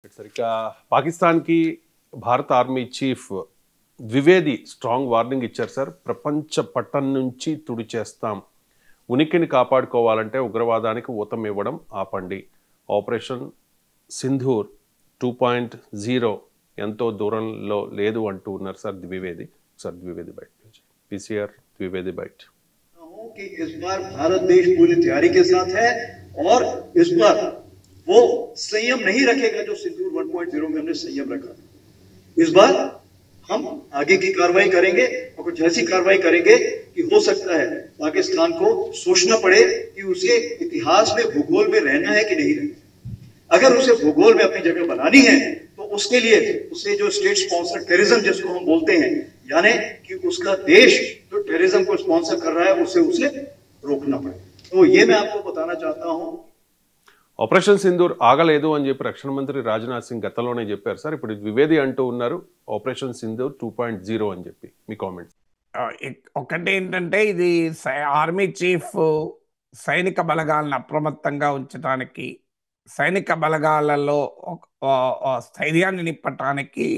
సరిగ్గా పాకిస్తాన్కి భారత army chief Dwivedi strong warning ఇచ్చారు సార్. ప్రపంచ పట్టం నుంచి తుడిచేస్తాం, ఉనికిని కాపాడుకోవాలంటే ఉగ్రవాదానికి ఊతం ఇవ్వడం ఆపండి, ఆపరేషన్ సింధూర్ 2.0 ఎంతో దూరంలో లేదు అంటూ ఉన్నారు sir Dwivedi. Sir Dwivedi bite PCR Dwivedi bite कि इस बार भारत देश पूरी तैयारी के साथ है और इस बार वो संयम नहीं रखेगा जो सिंदूर 1.0 में हमने संयम रखा। इस बार हम आगे की कार्रवाई करेंगे और कुछ ऐसी कार्रवाई करेंगे कि हो सकता है पाकिस्तान को सोचना पड़े कि उसे इतिहास में भूगोल में रहना है कि नहीं रहना। अगर उसे भूगोल में अपनी जगह बनानी है तो उसके लिए उसे जो स्टेट स्पॉन्सर्ड टेररिज्म जिसको हम बोलते हैं, यानी कि उसका देश जो टेररिज्म को स्पॉन्सर कर रहा है उसे रोकना पड़े। तो ये मैं आपको बताना चाहता हूं। ఆపరేషన్ సింధూర్ ఆగలేదు అని చెప్పి రక్షణ మంత్రి రాజ్నాథ్ సింగ్ గతంలోనే చెప్పారు సార్. ఇప్పుడు ద్వివేది అంటూ ఉన్నారు ఆపరేషన్ సింధూర్ 2.0 అని చెప్పి. మీ కామెంట్స్? ఒకటి ఏంటంటే, ఇది ఆర్మీ చీఫ్ సైనిక బలగాలను అప్రమత్తంగా ఉంచడానికి, సైనిక బలగాలలో స్థైర్యాన్ని నింపటానికి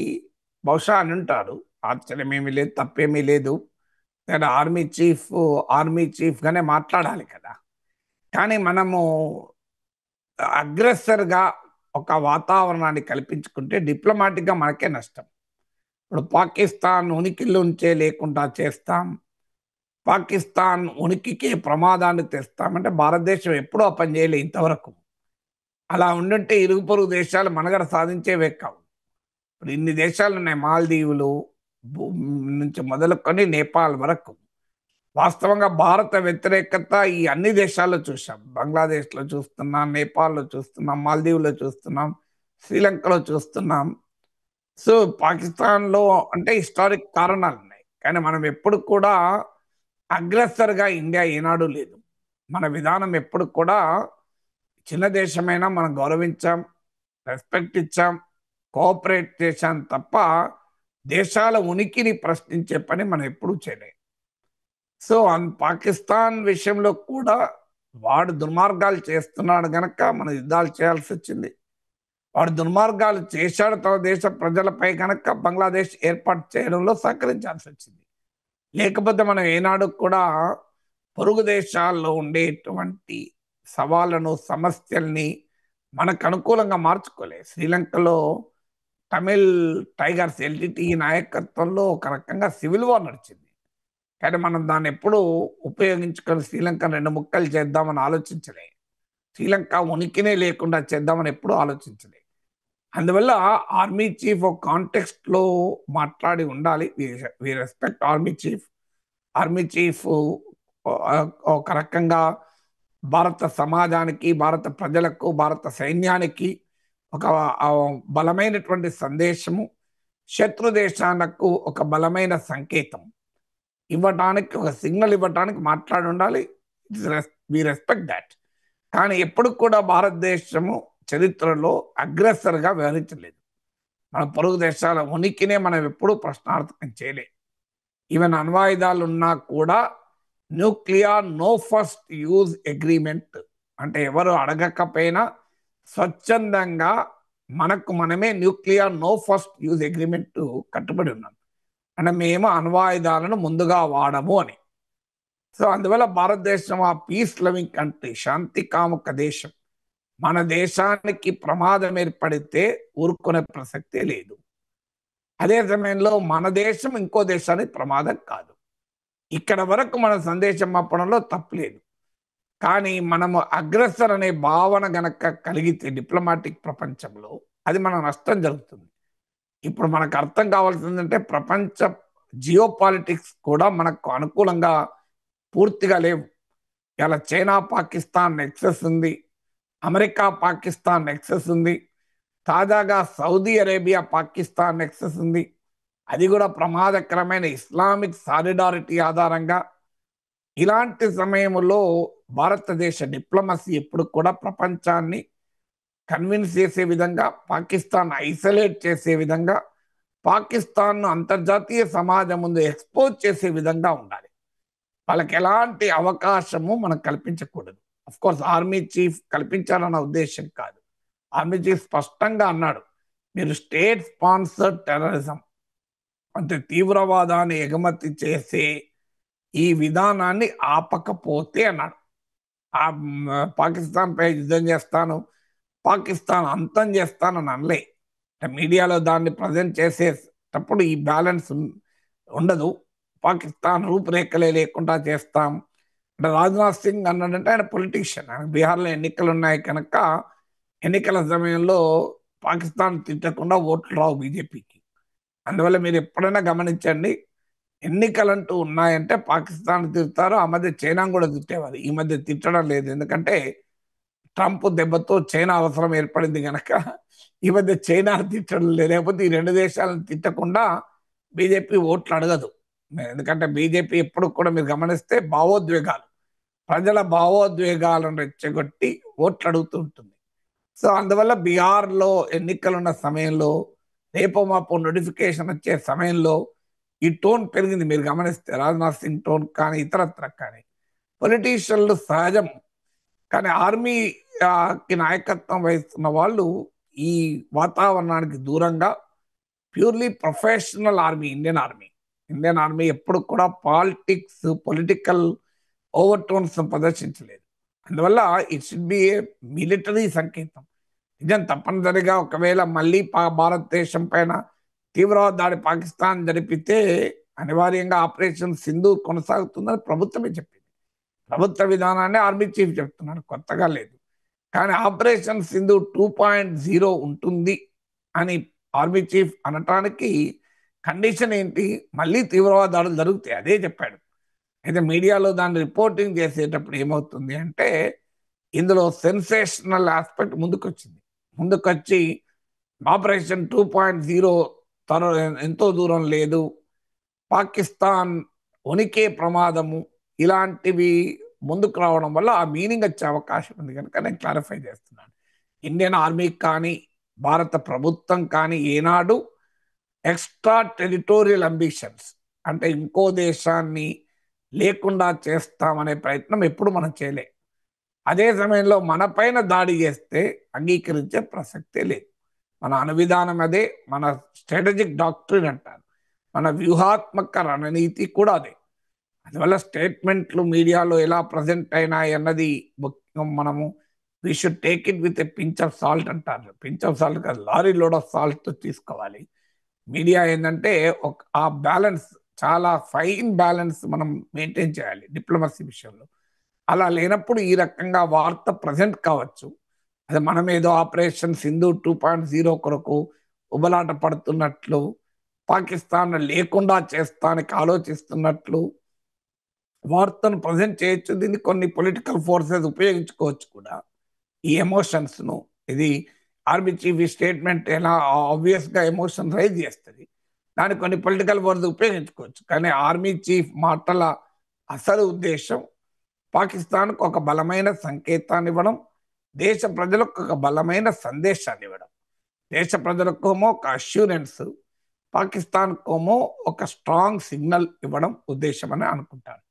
బహుశా అని ఉంటారు. ఆశ్చర్యమేమీ లేదు, తప్పేమీ లేదు. ఆర్మీ చీఫ్గానే మాట్లాడాలి కదా. కానీ మనము అగ్రెసర్గా ఒక వాతావరణాన్ని కల్పించుకుంటే డిప్లొమాటిక్గా మనకే నష్టం. ఇప్పుడు పాకిస్తాన్ ఉనికిలోంచే లేకుండా చేస్తాం, పాకిస్తాన్ ఉనికికే ప్రమాదాన్ని తెస్తామంటే భారతదేశం ఎప్పుడూ ఆ పని చేయలే ఇంతవరకు. అలా ఉండుంటే ఇరుగు పొరుగు దేశాలు మనగడ సాధించేవే కావు. ఇప్పుడు ఇన్ని దేశాలు ఉన్నాయి, మాల్దీవులు నుంచి మొదలుకొని నేపాల్ వరకు. వాస్తవంగా భారత వ్యతిరేకత ఈ అన్ని దేశాల్లో చూసాం. బంగ్లాదేశ్లో చూస్తున్నాం, నేపాల్లో చూస్తున్నాం, మాల్దీవులో చూస్తున్నాం, శ్రీలంకలో చూస్తున్నాం. సో పాకిస్తాన్లో అంటే హిస్టారిక్ కారణాలు ఉన్నాయి. కానీ మనం ఎప్పుడు కూడా అగ్రెసర్గా ఇండియా ఏనాడు లేదు. మన విధానం ఎప్పుడు కూడా చిన్న దేశమైనా మనం గౌరవించాం, రెస్పెక్ట్ ఇచ్చాం, కోఆపరేట్ చేశాం తప్ప దేశాల ఉనికిని ప్రశ్నించే పని మనం ఎప్పుడూ చేయలేదు. సో పాకిస్తాన్ విషయంలో కూడా వాడు దుర్మార్గాలు చేస్తున్నాడు గనక మనం యుద్ధాలు చేయాల్సి వచ్చింది. వాడు దుర్మార్గాలు చేశాడు తన దేశ ప్రజలపై కనుక బంగ్లాదేశ్ ఏర్పాటు చేయడంలో సహకరించాల్సి వచ్చింది. లేకపోతే మనం ఏనాడు కూడా పొరుగు దేశాల్లో ఉండేటువంటి సవాళ్ళను, సమస్యల్ని మనకు అనుకూలంగా మార్చుకోలేదు. శ్రీలంకలో తమిళ్ టైగర్స్ ఎల్టీటీ నాయకత్వంలో ఒక రకంగా సివిల్ వార్ నడిచింది. కానీ మనం దాన్ని ఎప్పుడూ ఉపయోగించుకొని శ్రీలంకను రెండు ముక్కలు చేద్దామని ఆలోచించలే. శ్రీలంక ఉనికినే లేకుండా చేద్దామని ఎప్పుడూ ఆలోచించలే. అందువల్ల ఆర్మీ చీఫ్ ఒక కాంటెక్స్ట్లో మాట్లాడి ఉండాలి. We respect army chief. Army chief ఒక రకంగా భారత సమాజానికి, భారత ప్రజలకు, భారత సైన్యానికి ఒక బలమైనటువంటి సందేశము, శత్రు దేశాలకు ఒక బలమైన సంకేతం ఇవ్వటానికి, ఒక సిగ్నల్ ఇవ్వటానికి మాట్లాడి ఉండాలి. We respect that. కానీ ఎప్పుడు కూడా భారతదేశము చరిత్రలో అగ్రెసర్గా వ్యవహరించలేదు. మన పొరుగు దేశాల ఉనికినే మనం ఎప్పుడూ ప్రశ్నార్థకం చేయలేదు. ఈవెన్ అణ్వాయుధాలు ఉన్నా కూడా nuclear no first use agreement అంటే ఎవరు అడగకపోయినా స్వచ్ఛందంగా మనకు మనమే nuclear no first use agreement కట్టుబడి ఉన్నాం. అంటే మేము అణ్వాయుధాలను ముందుగా వాడము అని. సో అందువల్ల భారతదేశం ఆ పీస్ లవింగ్ కంట్రీ, శాంతి కాముక దేశం. మన దేశానికి ప్రమాదం ఏర్పడితే ఊరుకునే ప్రసక్తే లేదు. అదే సమయంలో మన దేశం ఇంకో దేశానికి ప్రమాదం కాదు. ఇక్కడ వరకు మన సందేశం పంపడంలో తప్పులేదు. కానీ మనము అగ్రెసర్ అనే భావన గనక కలిగితే డిప్లొమాటిక్ ప్రపంచంలో అది మన నష్టం జరుగుతుంది. ఇప్పుడు మనకు అర్థం కావాల్సిందంటే ప్రపంచ జియో పాలిటిక్స్ కూడా మనకు అనుకూలంగా పూర్తిగా లేవు. ఇలా చైనా పాకిస్తాన్ నెక్సెస్ ఉంది, అమెరికా పాకిస్తాన్ నెక్సెస్ ఉంది, తాజాగా సౌదీ అరేబియా పాకిస్తాన్ నెక్సెస్ ఉంది. అది కూడా ప్రమాదకరమైన ఇస్లామిక్ సాలిడారిటీ ఆధారంగా. ఇలాంటి సమయంలో భారతదేశ డిప్లొమసీ ఎప్పుడు కూడా ప్రపంచాన్ని కన్విన్స్ చేసే విధంగా, పాకిస్తాన్ ఐసోలేట్ చేసే విధంగా, పాకిస్తాన్ను అంతర్జాతీయ సమాజం ముందు ఎక్స్పోజ్ చేసే విధంగా ఉండాలి. వాళ్ళకి ఎలాంటి అవకాశము మనం కల్పించకూడదు. అఫ్కోర్స్ ఆర్మీ చీఫ్ కల్పించాలన్న ఉద్దేశం కాదు. ఆర్మీ చీఫ్ స్పష్టంగా అన్నాడు, మీరు స్టేట్ స్పాన్సర్డ్ టెర్రరిజం అంటే తీవ్రవాదాన్ని ఎగుమతి చేసే ఈ విధానాన్ని ఆపకపోతే అన్నాడు. పాకిస్తాన్ పై యుద్ధం చేస్తాను, పాకిస్తాన్ అంతం చేస్తానని అనలే. మీడియాలో దాన్ని ప్రజెంట్ చేసేటప్పుడు ఈ బ్యాలెన్స్ ఉండదు. పాకిస్తాన్ రూపురేఖలే లేకుండా చేస్తాం అంటే రాజ్నాథ్ సింగ్ అన్నాడంటే ఆయన పొలిటీషియన్, ఆయన బీహార్లో ఎన్నికలు ఉన్నాయి కనుక ఎన్నికల సమయంలో పాకిస్తాన్ తిట్టకుండా ఓట్లు రావు బీజేపీకి. అందువల్ల మీరు ఎప్పుడైనా గమనించండి, ఎన్నికలంటూ ఉన్నాయంటే పాకిస్తాన్ తిడతారు. ఆ మధ్య చైనా కూడా తిట్టేవారు, ఈ మధ్య తిట్టడం లేదు. ఎందుకంటే ట్రంప్ దెబ్బతో చైనా అవసరం ఏర్పడింది కనుక ఈ మధ్య చైనా తిట్టడం లేదు. లేకపోతే ఈ రెండు దేశాలను తిట్టకుండా బీజేపీ ఓట్లు అడగదు. ఎందుకంటే బీజేపీ ఎప్పుడు కూడా మీరు గమనిస్తే భావోద్వేగాలు, ప్రజల భావోద్వేగాలను రెచ్చగొట్టి ఓట్లు అడుగుతూ ఉంటుంది. సో అందువల్ల బీహార్లో ఎన్నికలున్న సమయంలో, రేపో మాపో నోటిఫికేషన్ వచ్చే సమయంలో ఈ టోన్ పెరిగింది. మీరు గమనిస్తే రాజ్నాథ్ సింగ్ టోన్ కానీ ఇతరత్ర కానీ పొలిటీషియన్లు సహజం. కానీ ఆర్మీకి నాయకత్వం వహిస్తున్న వాళ్ళు ఈ వాతావరణానికి దూరంగా purely professional army, Indian army ఎప్పుడు కూడా పాలిటిక్స్, పొలిటికల్ ఓవర్ టోన్స్ ప్రదర్శించలేదు. అందువల్ల it should be A military సంకేతం. నిజం తప్పనిసరిగా ఒకవేళ మళ్ళీ భారతదేశం పైన తీవ్రవాద దాడి పాకిస్తాన్ జరిపితే అనివార్యంగా ఆపరేషన్ సింధూర్ కొనసాగుతుందని ప్రభుత్వమే చెప్పింది. ప్రభుత్వ విధానాన్ని ఆర్మీ చీఫ్ చెప్తున్నాడు, కొత్తగా లేదు. కానీ ఆపరేషన్ సింధూర్ 2.0 ఉంటుంది అని ఆర్మీ చీఫ్ అనటానికి కండిషన్ ఏంటి? మళ్ళీ తీవ్రవాద దాడులు జరుగుతాయి, అదే చెప్పాడు. అయితే మీడియాలో దాన్ని రిపోర్టింగ్ చేసేటప్పుడు ఏమవుతుంది అంటే ఇందులో సెన్సేషనల్ ఆస్పెక్ట్ ముందుకొచ్చి ఆపరేషన్ 2.0 ఎంతో దూరం లేదు, పాకిస్తాన్ ఉనికే ప్రమాదము, ఇలాంటివి ముందుకు రావడం వల్ల ఆ మీనింగ్ వచ్చే అవకాశం ఉంది కనుక నేను క్లారిఫై చేస్తున్నాను. ఇండియన్ ఆర్మీ కానీ భారత ప్రభుత్వం కానీ ఏనాడు ఎక్స్ట్రా టెరిటోరియల్ అంబిషన్స్ అంటే ఇంకో దేశాన్ని లేకుండా చేస్తామనే ప్రయత్నం ఎప్పుడు మనం చేయలే. అదే సమయంలో మన పైన దాడి చేస్తే అంగీకరించే ప్రసక్తే లేదు. మన అనువిధానం అదే, మన స్ట్రాటజిక్ డాక్ట్రిన్ అంటారు, మన వ్యూహాత్మక రణనీతి కూడా అదే. అందువల్ల స్టేట్మెంట్లు మీడియాలో ఎలా ప్రజెంట్ అయినాయి అన్నది మనము we should take it with a pinch of salt అంటారు. పించ్ ఆఫ్ సాల్ట్ కాదు, లారీ లోడ్ ఆఫ్ సాల్ట్ తీసుకోవాలి. మీడియా ఏంటంటే ఆ బ్యాలెన్స్, చాలా ఫైన్ బ్యాలెన్స్ మనం మెయింటైన్ చేయాలి డిప్లొమసీ విషయంలో. అలా లేనప్పుడు ఈ రకంగా వార్త ప్రజెంట్ కావచ్చు, అది మనం ఏదో ఆపరేషన్ సింధూర్ 2.0 కొరకు ఉబలాట పడుతున్నట్లు, పాకిస్తాన్ లేకుండా చేస్తానికి ఆలోచిస్తున్నట్లు వార్తను ప్రజెంట్ చేయొచ్చు. దీన్ని కొన్ని పొలిటికల్ ఫోర్సెస్ ఉపయోగించుకోవచ్చు కూడా, ఈ ఎమోషన్స్ను. ఇది ఆర్మీ చీఫ్ స్టేట్మెంట్ ఎలా ఆబ్వియస్గా ఎమోషన్ రైజ్ చేస్తుంది, దాన్ని కొన్ని పొలిటికల్ ఫోర్స్ ఉపయోగించుకోవచ్చు. కానీ ఆర్మీ చీఫ్ మాటల అసలు ఉద్దేశం పాకిస్తాన్కు ఒక బలమైన సంకేతాన్ని ఇవ్వడం, దేశ ప్రజలకు ఒక బలమైన సందేశాన్ని ఇవ్వడం. దేశ ప్రజలకేమో ఒక అష్యూరెన్స్, పాకిస్తాన్కేమో ఒక స్ట్రాంగ్ సిగ్నల్ ఇవ్వడం ఉద్దేశం అని అనుకుంటాను.